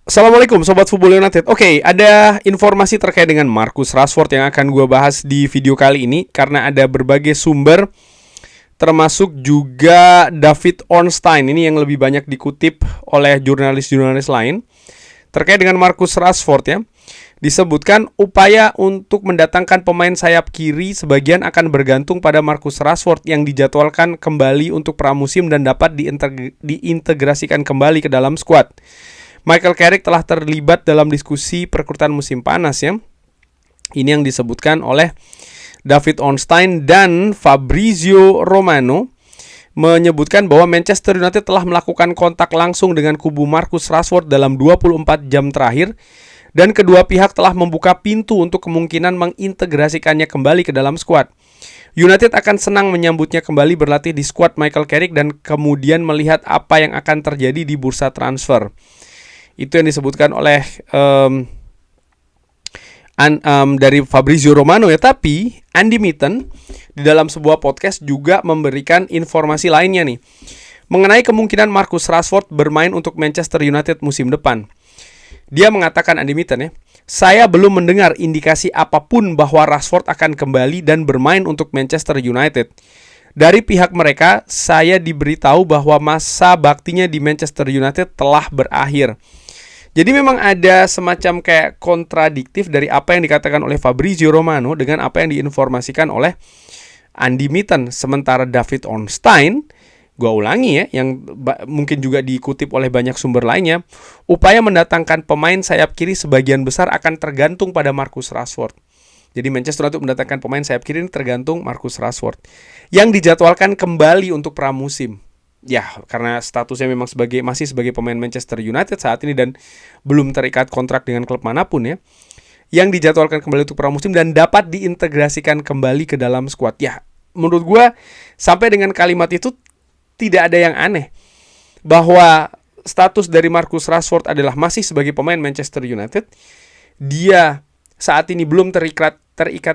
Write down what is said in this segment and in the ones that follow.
Assalamualaikum Sobat Football United. Oke, ada informasi terkait dengan Marcus Rashford yang akan gue bahas di video kali ini. Karena ada berbagai sumber, termasuk juga David Ornstein. Ini yang lebih banyak dikutip oleh jurnalis-jurnalis lain terkait dengan Marcus Rashford ya. Disebutkan upaya untuk mendatangkan pemain sayap kiri sebagian akan bergantung pada Marcus Rashford yang dijadwalkan kembali untuk pramusim dan dapat diintegrasikan kembali ke dalam skuad. Michael Carrick telah terlibat dalam diskusi perekrutan musim panas ya. Ini yang disebutkan oleh David Ornstein dan Fabrizio Romano menyebutkan bahwa Manchester United telah melakukan kontak langsung dengan kubu Marcus Rashford dalam 24 jam terakhir dan kedua pihak telah membuka pintu untuk kemungkinan mengintegrasikannya kembali ke dalam skuad. United akan senang menyambutnya kembali berlatih di skuad Michael Carrick dan kemudian melihat apa yang akan terjadi di bursa transfer. Itu yang disebutkan oleh dari Fabrizio Romano ya. Tapi Andy Mitten di dalam sebuah podcast juga memberikan informasi lainnya nih mengenai kemungkinan Marcus Rashford bermain untuk Manchester United musim depan. Dia mengatakan, Andy Mitten ya, saya belum mendengar indikasi apapun bahwa Rashford akan kembali dan bermain untuk Manchester United. Dari pihak mereka, saya diberitahu bahwa masa baktinya di Manchester United telah berakhir. Jadi memang ada semacam kayak kontradiktif dari apa yang dikatakan oleh Fabrizio Romano dengan apa yang diinformasikan oleh Andy Mitten. Sementara David Ornstein, gua ulangi ya, yang mungkin juga dikutip oleh banyak sumber lainnya, upaya mendatangkan pemain sayap kiri sebagian besar akan tergantung pada Marcus Rashford. Jadi Manchester United mendatangkan pemain sayap kiri ini tergantung Marcus Rashford yang dijadwalkan kembali untuk pramusim. Ya, karena statusnya memang masih sebagai pemain Manchester United saat ini dan belum terikat kontrak dengan klub manapun ya. Yang dijadwalkan kembali untuk pramusim dan dapat diintegrasikan kembali ke dalam skuad. Ya, menurut gue sampai dengan kalimat itu tidak ada yang aneh. Bahwa status dari Marcus Rashford adalah masih sebagai pemain Manchester United. Dia saat ini belum terikat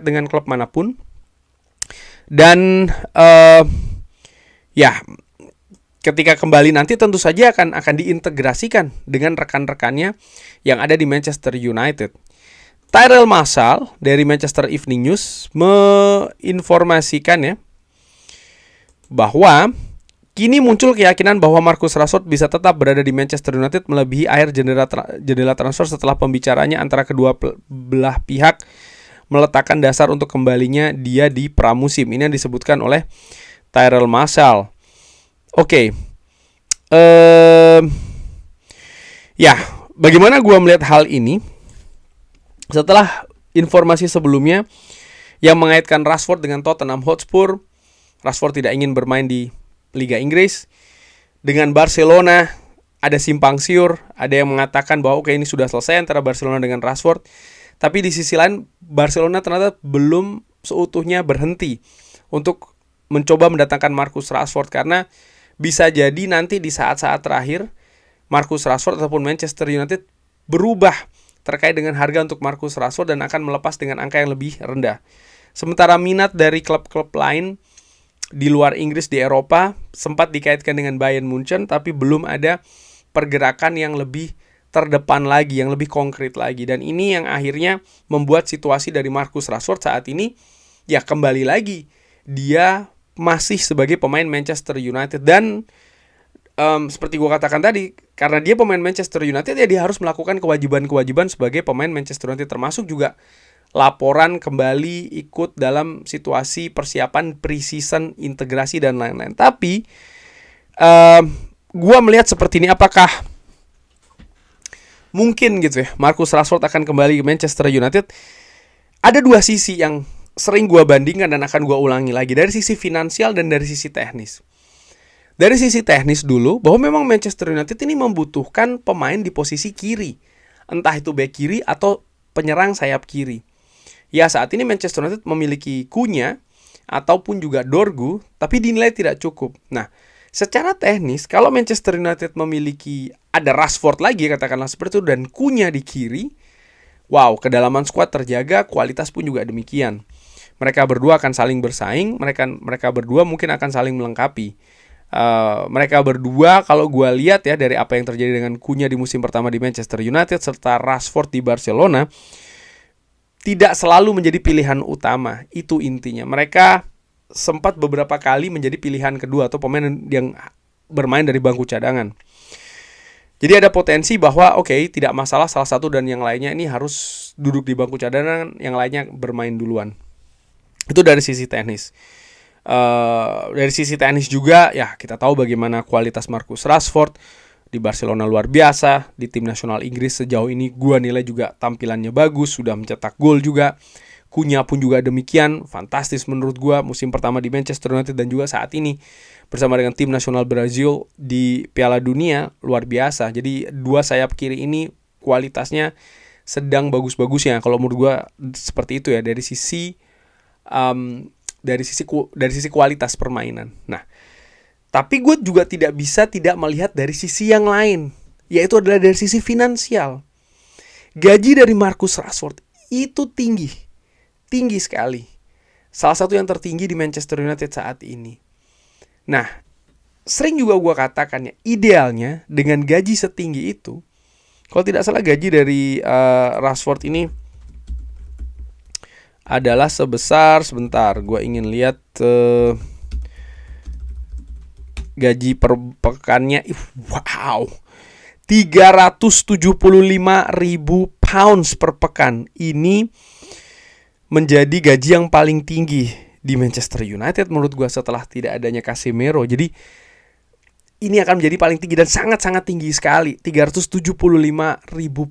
dengan klub manapun. Dan ketika kembali nanti tentu saja akan diintegrasikan dengan rekan-rekannya yang ada di Manchester United. Tyrell Marshall dari Manchester Evening News menginformasikan ya bahwa kini muncul keyakinan bahwa Marcus Rashford bisa tetap berada di Manchester United melebihi akhir jendela transfer setelah pembicaranya antara kedua belah pihak meletakkan dasar untuk kembalinya dia di pramusim. Ini yang disebutkan oleh Tyrell Marshall. Oke. Bagaimana gue melihat hal ini setelah informasi sebelumnya yang mengaitkan Rashford dengan Tottenham Hotspur. Rashford tidak ingin bermain di Liga Inggris. Dengan Barcelona ada simpang siur, ada yang mengatakan bahwa ini sudah selesai antara Barcelona dengan Rashford. Tapi di sisi lain Barcelona ternyata belum seutuhnya berhenti untuk mencoba mendatangkan Marcus Rashford karena bisa jadi nanti di saat-saat terakhir Marcus Rashford ataupun Manchester United berubah terkait dengan harga untuk Marcus Rashford dan akan melepas dengan angka yang lebih rendah. Sementara minat dari klub-klub lain di luar Inggris di Eropa sempat dikaitkan dengan Bayern Munchen, tapi belum ada pergerakan yang lebih terdepan lagi, yang lebih konkret lagi. Dan ini yang akhirnya membuat situasi dari Marcus Rashford saat ini ya kembali lagi dia masih sebagai pemain Manchester United. Dan seperti gue katakan tadi, karena dia pemain Manchester United ya dia harus melakukan kewajiban-kewajiban sebagai pemain Manchester United, termasuk juga laporan kembali ikut dalam situasi persiapan pre-season, integrasi dan lain-lain. Tapi gue melihat seperti ini, apakah mungkin gitu ya Marcus Rashford akan kembali ke Manchester United? Ada dua sisi yang sering gue bandingkan dan akan gue ulangi lagi, dari sisi finansial dan dari sisi teknis. Dari sisi teknis dulu, bahwa memang Manchester United ini membutuhkan pemain di posisi kiri, entah itu bek kiri atau penyerang sayap kiri. Ya, saat ini Manchester United memiliki Cunha ataupun juga Dorgu, tapi dinilai tidak cukup. Nah, secara teknis kalau Manchester United memiliki ada Rashford lagi katakanlah seperti itu dan Cunha di kiri, wow, kedalaman skuad terjaga, kualitas pun juga demikian. Mereka berdua akan saling bersaing, mereka berdua mungkin akan saling melengkapi. Mereka berdua kalau gue lihat ya dari apa yang terjadi dengan Cunha di musim pertama di Manchester United serta Rashford di Barcelona, tidak selalu menjadi pilihan utama. Itu intinya. Mereka sempat beberapa kali menjadi pilihan kedua atau pemain yang bermain dari bangku cadangan. Jadi ada potensi bahwa tidak masalah salah satu dan yang lainnya ini harus duduk di bangku cadangan, yang lainnya bermain duluan. Itu dari sisi teknis. Dari sisi teknis juga ya kita tahu bagaimana kualitas Marcus Rashford di Barcelona luar biasa. Di tim nasional Inggris sejauh ini gua nilai juga tampilannya bagus, sudah mencetak gol juga. Cunha pun juga demikian, fantastis menurut gua musim pertama di Manchester United dan juga saat ini bersama dengan tim nasional Brazil di Piala Dunia luar biasa. Jadi dua sayap kiri ini kualitasnya sedang bagus-bagusnya kalau menurut gua seperti itu ya dari sisi kualitas permainan. Nah, tapi gue juga tidak bisa tidak melihat dari sisi yang lain, yaitu adalah dari sisi finansial. Gaji dari Marcus Rashford itu tinggi sekali. Salah satu yang tertinggi di Manchester United saat ini. Nah, sering juga gue katakan ya, idealnya dengan gaji setinggi itu, kalau tidak salah gaji dari Rashford ini adalah sebesar, sebentar, gue ingin lihat gaji per pekannya, wow, 375.000 pounds per pekan. Ini menjadi gaji yang paling tinggi di Manchester United menurut gue setelah tidak adanya Casemiro. Jadi ini akan menjadi paling tinggi dan sangat-sangat tinggi sekali, 375.000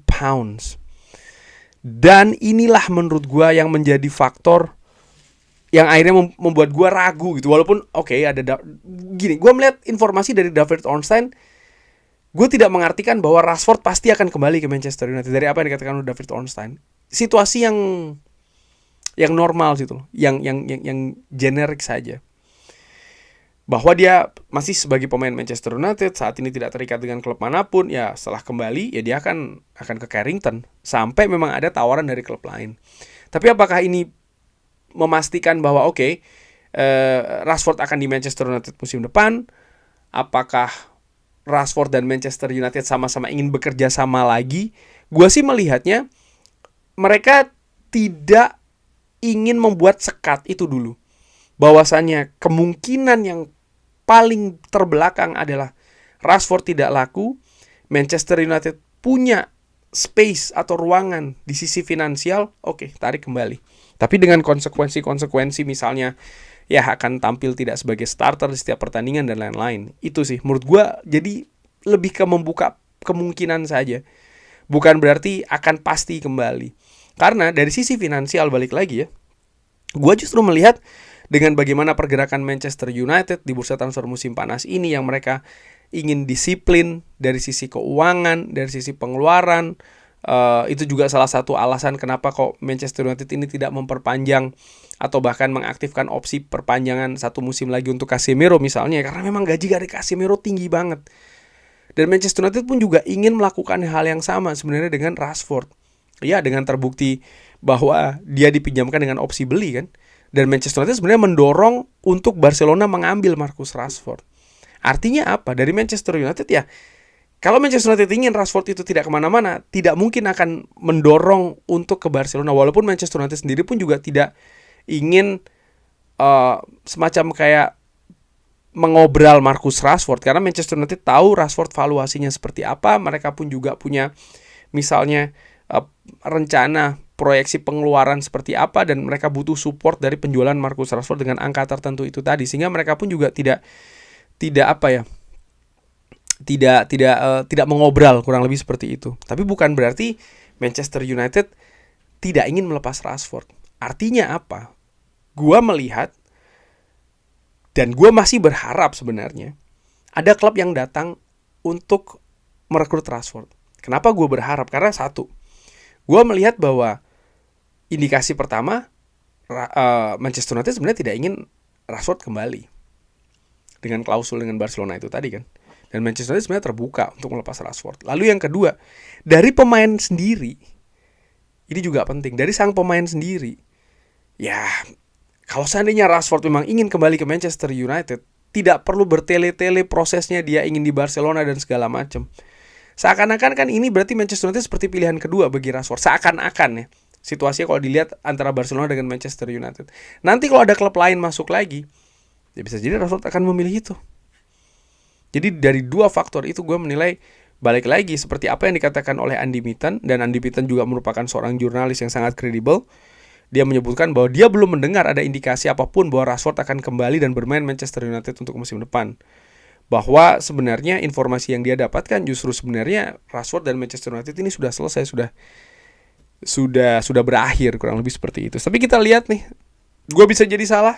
pounds. Dan inilah menurut gue yang menjadi faktor yang akhirnya membuat gue ragu gitu. Walaupun gini, gue melihat informasi dari David Ornstein, gue tidak mengartikan bahwa Rashford pasti akan kembali ke Manchester United. Dari apa yang dikatakan oleh David Ornstein, situasi yang normal gitu loh, yang generik saja. Bahwa dia masih sebagai pemain Manchester United, saat ini tidak terikat dengan klub manapun. Ya setelah kembali ya dia akan ke Carrington sampai memang ada tawaran dari klub lain. Tapi apakah ini memastikan bahwa Rashford akan di Manchester United musim depan? Apakah Rashford dan Manchester United sama-sama ingin bekerja sama lagi? Gua sih melihatnya mereka tidak ingin membuat sekat itu dulu. Bahwasannya kemungkinan yang paling terbelakang adalah Rashford tidak laku, Manchester United punya space atau ruangan di sisi finansial, tarik kembali. Tapi dengan konsekuensi misalnya ya akan tampil tidak sebagai starter di setiap pertandingan dan lain-lain. Itu sih menurut gue jadi lebih ke membuka kemungkinan saja. Bukan berarti akan pasti kembali. Karena dari sisi finansial balik lagi ya, gue justru melihat dengan bagaimana pergerakan Manchester United di bursa transfer musim panas ini yang mereka ingin disiplin dari sisi keuangan, dari sisi pengeluaran. Itu juga salah satu alasan kenapa kok Manchester United ini tidak memperpanjang atau bahkan mengaktifkan opsi perpanjangan satu musim lagi untuk Casemiro misalnya, karena memang gaji dari Casemiro tinggi banget. Dan Manchester United pun juga ingin melakukan hal yang sama sebenarnya dengan Rashford. Ya, dengan terbukti bahwa dia dipinjamkan dengan opsi beli kan. Dan Manchester United sebenarnya mendorong untuk Barcelona mengambil Marcus Rashford. Artinya apa? Dari Manchester United ya, kalau Manchester United ingin Rashford itu tidak kemana-mana, tidak mungkin akan mendorong untuk ke Barcelona. Walaupun Manchester United sendiri pun juga tidak ingin semacam kayak mengobral Marcus Rashford. Karena Manchester United tahu Rashford valuasinya seperti apa. Mereka pun juga punya misalnya rencana proyeksi pengeluaran seperti apa, dan mereka butuh support dari penjualan Marcus Rashford dengan angka tertentu itu tadi, sehingga mereka pun juga tidak mengobral, kurang lebih seperti itu. Tapi bukan berarti Manchester United tidak ingin melepas Rashford. Artinya apa? Gua melihat dan gua masih berharap sebenarnya ada klub yang datang untuk merekrut Rashford. Kenapa gua berharap? Karena satu, gua melihat bahwa indikasi pertama Manchester United sebenarnya tidak ingin Rashford kembali dengan klausul dengan Barcelona itu tadi kan. Dan Manchester United sebenarnya terbuka untuk melepas Rashford. Lalu yang kedua, dari pemain sendiri, ini juga penting, dari sang pemain sendiri. Ya, kalau seandainya Rashford memang ingin kembali ke Manchester United, tidak perlu bertele-tele prosesnya dia ingin di Barcelona dan segala macam. Seakan-akan kan ini berarti Manchester United seperti pilihan kedua bagi Rashford. Seakan-akan ya. Situasinya kalau dilihat antara Barcelona dengan Manchester United. Nanti kalau ada klub lain masuk lagi, ya bisa jadi Rashford akan memilih itu. Jadi dari dua faktor itu gue menilai, balik lagi seperti apa yang dikatakan oleh Andy Mitten, dan Andy Mitten juga merupakan seorang jurnalis yang sangat kredibel. Dia menyebutkan bahwa dia belum mendengar ada indikasi apapun bahwa Rashford akan kembali dan bermain Manchester United untuk musim depan. Bahwa sebenarnya informasi yang dia dapatkan justru sebenarnya Rashford dan Manchester United ini sudah selesai, sudah berakhir, kurang lebih seperti itu. Tapi kita lihat nih, gue bisa jadi salah,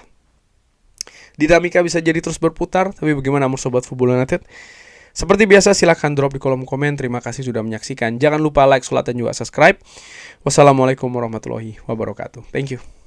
dinamika bisa jadi terus berputar. Tapi bagaimana Sobat Football United? Seperti biasa silahkan drop di kolom komen. Terima kasih sudah menyaksikan. Jangan lupa like, share, dan juga subscribe. Wassalamualaikum warahmatullahi wabarakatuh. Thank you.